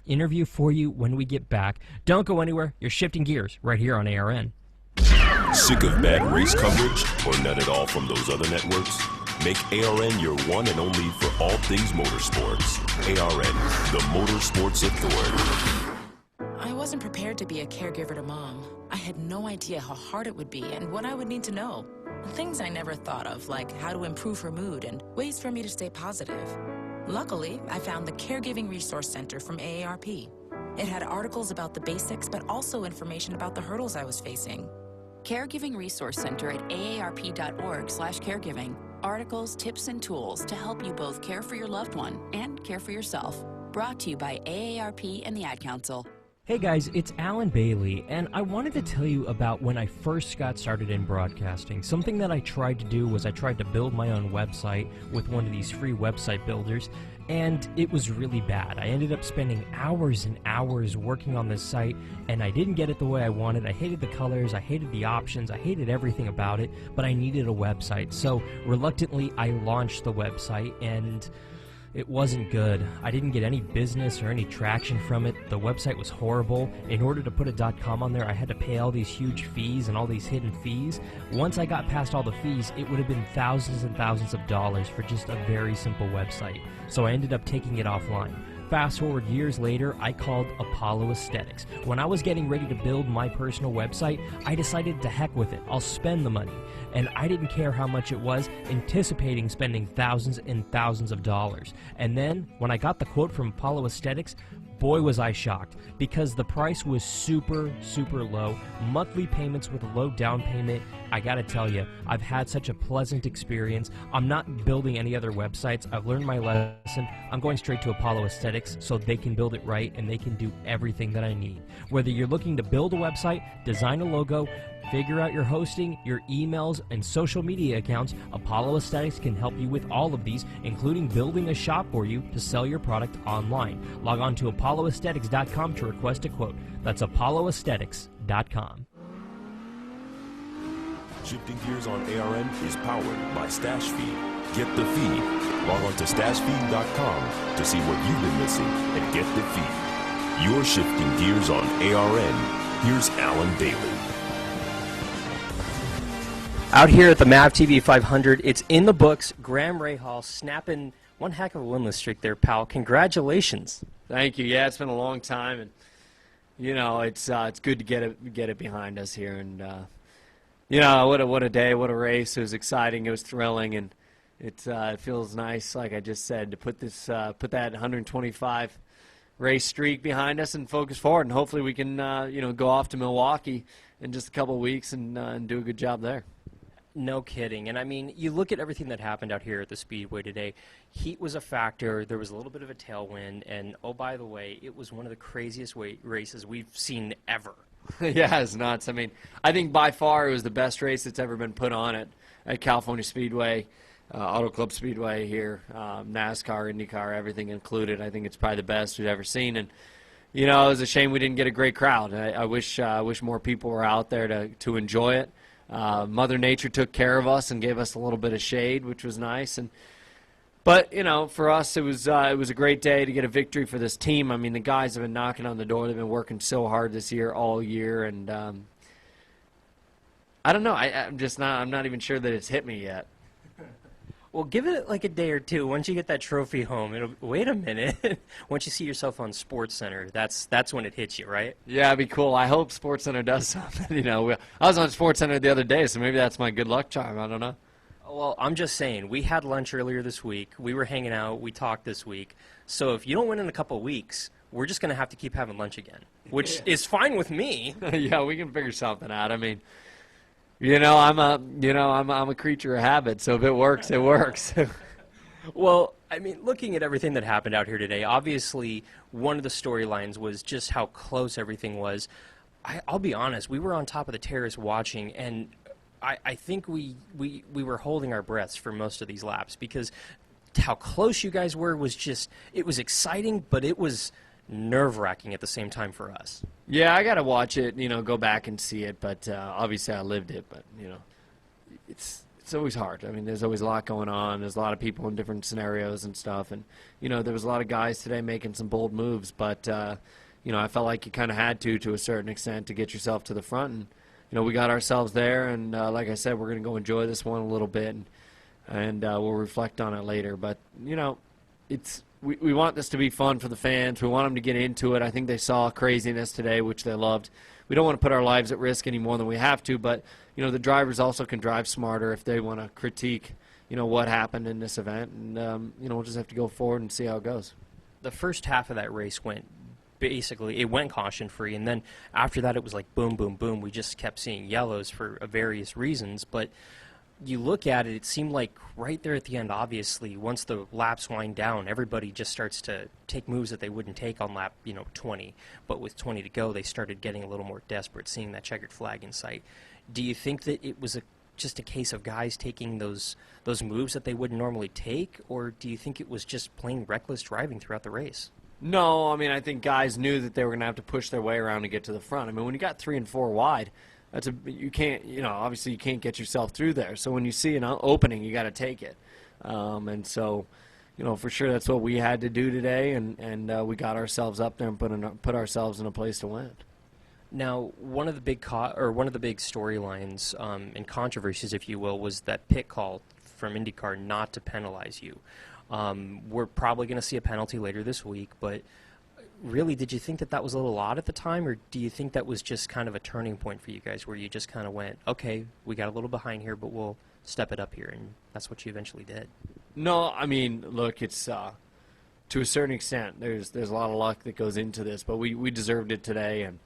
interview for you when we get back. Don't go anywhere. You're shifting gears right here on ARN. Sick of bad race coverage or none at all from those other networks? Make ARN your one and only for all things motorsports. ARN, the Motorsports Authority. I wasn't prepared to be a caregiver to Mom. I had no idea how hard it would be and what I would need to know. Things I never thought of, like how to improve her mood and ways for me to stay positive. Luckily, I found the Caregiving Resource Center from AARP. It had articles about the basics, but also information about the hurdles I was facing. Caregiving Resource Center at aarp.org/caregiving. Articles, tips, and tools to help you both care for your loved one and care for yourself. Brought to you by AARP and the Ad Council. Hey guys, it's Alan Bailey, and I wanted to tell you about when I first got started in broadcasting. Something that I tried to do was I tried to build my own website with one of these free website builders, and it was really bad. I ended up spending hours and hours working on this site, and I didn't get it the way I wanted. I hated the colors, I hated the options, I hated everything about it, but I needed a website. So reluctantly, I launched the website, and it wasn't good. I didn't get any business or any traction from it. The website was horrible. In order to put a .com on there, I had to pay all these huge fees and all these hidden fees. Once I got past all the fees, it would have been thousands and thousands of dollars for just a very simple website. So I ended up taking it offline. Fast forward years later, I called Apollo Aesthetics. When I was getting ready to build my personal website, I decided to heck with it. I'll spend the money. And I didn't care how much it was, anticipating spending thousands and thousands of dollars. And then, when I got the quote from Apollo Aesthetics, boy was I shocked, because the price was super, super low. Monthly payments with a low down payment. I gotta tell you, I've had such a pleasant experience. I'm not building any other websites. I've learned my lesson. I'm going straight to Apollo Aesthetics so they can build it right and they can do everything that I need. Whether you're looking to build a website, design a logo, figure out your hosting, your emails, and social media accounts, Apollo Aesthetics can help you with all of these, including building a shop for you to sell your product online. Log on to apolloaesthetics.com to request a quote. That's apolloaesthetics.com. Shifting Gears on ARN is powered by Stash Feed. Get the feed. Log on to stashfeed.com to see what you've been missing and get the feed. You're Shifting Gears on ARN. Here's Alan Bailey. Out here at the MAV TV 500, it's in the books. Graham Rahal snapping one heck of a winless streak there, pal. Congratulations. Thank you. Yeah, it's been a long time, and you know it's good to get it behind us here. And you know what a day, what a race. It was exciting. It was thrilling, and it feels nice, like I just said, to put that 125 race streak behind us and focus forward. And hopefully we can go off to Milwaukee in just a couple of weeks and do a good job there. No kidding. And I mean, you look at everything that happened out here at the Speedway today. Heat was a factor. There was a little bit of a tailwind. And, oh, by the way, it was one of the craziest races we've seen ever. Yeah, it's nuts. I mean, I think by far it was the best race that's ever been put on at California Speedway, Auto Club Speedway here, NASCAR, IndyCar, everything included. I think it's probably the best we've ever seen. And, you know, it was a shame we didn't get a great crowd. I wish more people were out there to enjoy it. Mother Nature took care of us and gave us a little bit of shade, which was nice. But you know, for us, it was a great day to get a victory for this team. I mean, the guys have been knocking on the door. They've been working so hard this year, all year, and I don't know. I'm not even sure that it's hit me yet. Well, give it like a day or two. Once you get that trophy home, wait a minute. Once you see yourself on SportsCenter, that's when it hits you, right? Yeah, it'd be cool. I hope SportsCenter does something. You know, I was on SportsCenter the other day, so maybe that's my good luck charm. I don't know. Well, I'm just saying, we had lunch earlier this week. We were hanging out. We talked this week. So if you don't win in a couple of weeks, we're just going to have to keep having lunch again, which is fine with me. Yeah, we can figure something out. I mean, you know, I'm a creature of habit, so if it works, it works. Well, I mean, looking at everything that happened out here today, obviously one of the storylines was just how close everything was. I'll be honest, we were on top of the terrace watching, and I think we were holding our breaths for most of these laps because how close you guys were was just, it was exciting, but it was nerve-wracking at the same time for us. Yeah, I got to watch it, you know, go back and see it, but obviously I lived it, but, you know, it's always hard. I mean, there's always a lot going on. There's a lot of people in different scenarios and stuff, and, you know, there was a lot of guys today making some bold moves, but, you know, I felt like you kind of had to a certain extent to get yourself to the front, and, you know, we got ourselves there, and like I said, we're going to go enjoy this one a little bit, and and we'll reflect on it later. But, you know, we want this to be fun for the fans. We want them to get into it. I think they saw craziness today, which they loved. We don't want to put our lives at risk any more than we have to, but, you know, the drivers also can drive smarter if they want to critique, you know, what happened in this event. And, you know, we'll just have to go forward and see how it goes. The first half of that race went it went caution-free, and then after that it was like boom, boom, boom. We just kept seeing yellows for various reasons, but you look at it, it seemed like right there at the end, obviously, once the laps wind down, everybody just starts to take moves that they wouldn't take on lap, 20. But with 20 to go, they started getting a little more desperate, seeing that checkered flag in sight. Do you think that it was just a case of guys taking those moves that they wouldn't normally take, or do you think it was just plain reckless driving throughout the race? No, I mean, I think guys knew that they were going to have to push their way around to get to the front. I mean, when you got 3 and 4 wide, you can't, obviously you can't get yourself through there. So when you see an opening, you got to take it. And so, for sure that's what we had to do today, and we got ourselves up there and put ourselves in a place to win. Now, one of the big storylines and controversies, if you will, was that pit call from IndyCar not to penalize you. We're probably going to see a penalty later this week, but really, did you think that was a little odd at the time, or do you think that was just kind of a turning point for you guys where you just kind of went, okay, we got a little behind here, but we'll step it up here, and that's what you eventually did? No, I mean, look, it's to a certain extent, there's a lot of luck that goes into this, but we deserved it today, and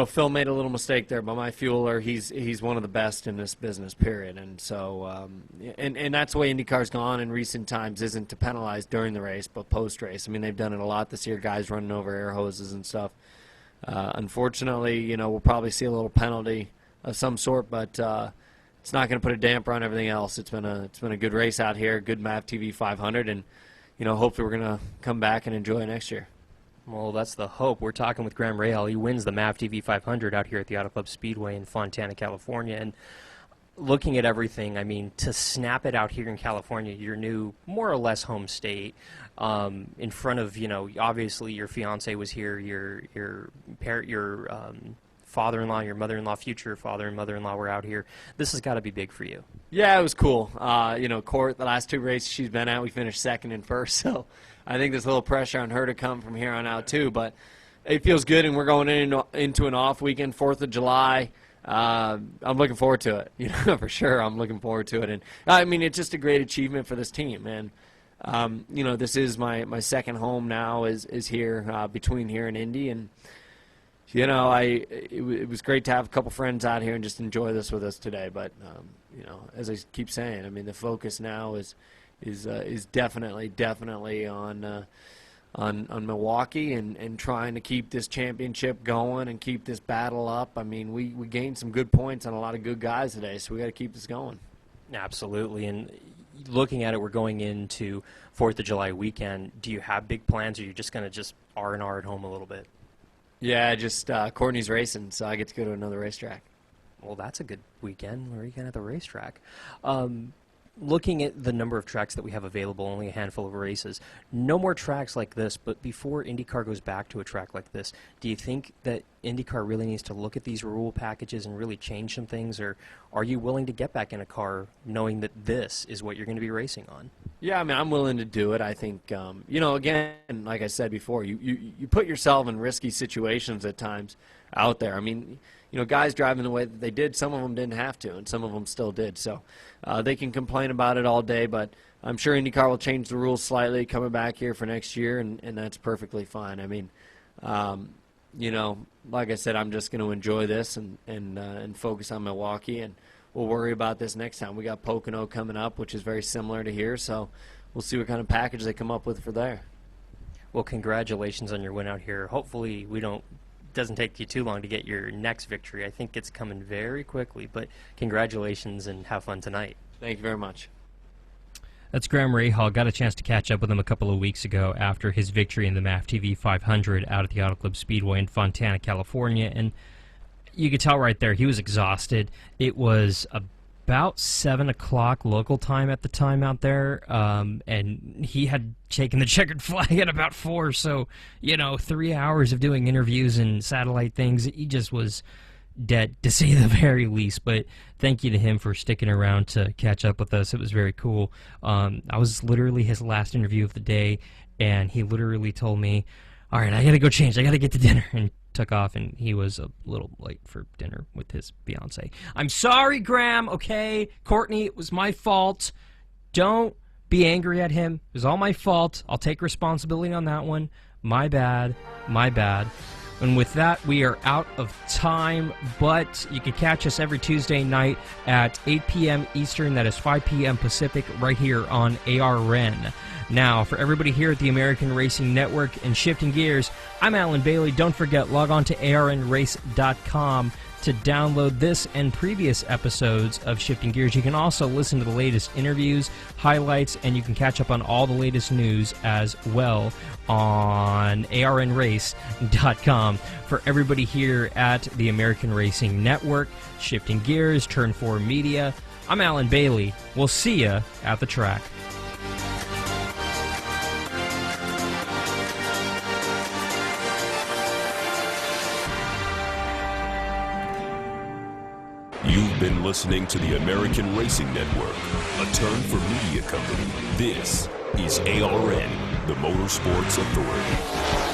Phil made a little mistake there, but my fueler, he's one of the best in this business, period. And so, and that's the way IndyCar's gone in recent times, isn't to penalize during the race, but post-race. I mean, they've done it a lot this year, guys running over air hoses and stuff. Unfortunately, we'll probably see a little penalty of some sort, but it's not going to put a damper on everything else. It's been a good race out here, good MAV TV 500, and hopefully we're going to come back and enjoy it next year. Well, that's the hope. We're talking with Graham Rahal. He wins the MAV TV 500 out here at the Auto Club Speedway in Fontana, California. And looking at everything, I mean, to snap it out here in California, your new, more or less home state, in front of, obviously your fiance was here, your father-in-law, your mother-in-law, future father and mother-in-law were out here. This has got to be big for you. Yeah, it was cool. Court, the last 2 races she's been at, we finished 2nd and 1st, so I think there's a little pressure on her to come from here on out too, but it feels good, and we're going into an off weekend, 4th of July. I'm looking forward to it, for sure. I'm looking forward to it, and I mean, it's just a great achievement for this team, and this is my second home now is here between here and Indy, and it was great to have a couple friends out here and just enjoy this with us today. But as I keep saying, I mean, the focus now is definitely on Milwaukee and trying to keep this championship going and keep this battle up. I mean, we gained some good points on a lot of good guys today, so we got to keep this going. Absolutely, and looking at it, we're going into 4th of July weekend. Do you have big plans, or are you just going to R&R at home a little bit? Yeah, just Courtney's racing, so I get to go to another racetrack. Well, that's a good weekend at the racetrack. Looking at the number of tracks that we have available, only a handful of races, no more tracks like this, but before IndyCar goes back to a track like this, do you think that IndyCar really needs to look at these rule packages and really change some things, or are you willing to get back in a car knowing that this is what you're going to be racing on? Yeah, I mean, I'm willing to do it. I think, again, like I said before, you put yourself in risky situations at times out there. I mean, guys driving the way that they did, some of them didn't have to, and some of them still did. So they can complain about it all day, but I'm sure IndyCar will change the rules slightly coming back here for next year, and that's perfectly fine. I mean, like I said, I'm just going to enjoy this and focus on Milwaukee, and we'll worry about this next time. We got Pocono coming up, which is very similar to here, so we'll see what kind of package they come up with for there. Well, congratulations on your win out here. Hopefully doesn't take you too long to get your next victory. I think it's coming very quickly, but congratulations and have fun tonight. Thank you very much. That's Graham Rahal. Got a chance to catch up with him a couple of weeks ago after his victory in the MAV TV 500 out at the Auto Club Speedway in Fontana, California, and you could tell right there he was exhausted. It was about 7 o'clock local time at the time out there, and he had taken the checkered flag at about 4, so 3 hours of doing interviews and satellite things. He just was debt, to say the very least. But thank you to him for sticking around to catch up with us. It was very cool. I was literally his last interview of the day, and he literally told me, all right, I got to go change. I got to get to dinner, and took off, and he was a little late for dinner with his fiance. I'm sorry, Graham, okay? Courtney, it was my fault. Don't be angry at him. It was all my fault. I'll take responsibility on that one. My bad. My bad. And with that, we are out of time, but you can catch us every Tuesday night at 8 p.m. Eastern, that is 5 p.m. Pacific, right here on ARN. Now, for everybody here at the American Racing Network and Shifting Gears, I'm Alan Bailey. Don't forget, log on to arnrace.com to download this and previous episodes of Shifting Gears. You can also listen to the latest interviews, highlights, and you can catch up on all the latest news as well on arnrace.com. For everybody here at the American Racing Network, Shifting Gears, Turn 4 Media, I'm Alan Bailey. We'll see you at the track. You've been listening to the American Racing Network, a Turn for Media company. This is ARN, the Motorsports Authority.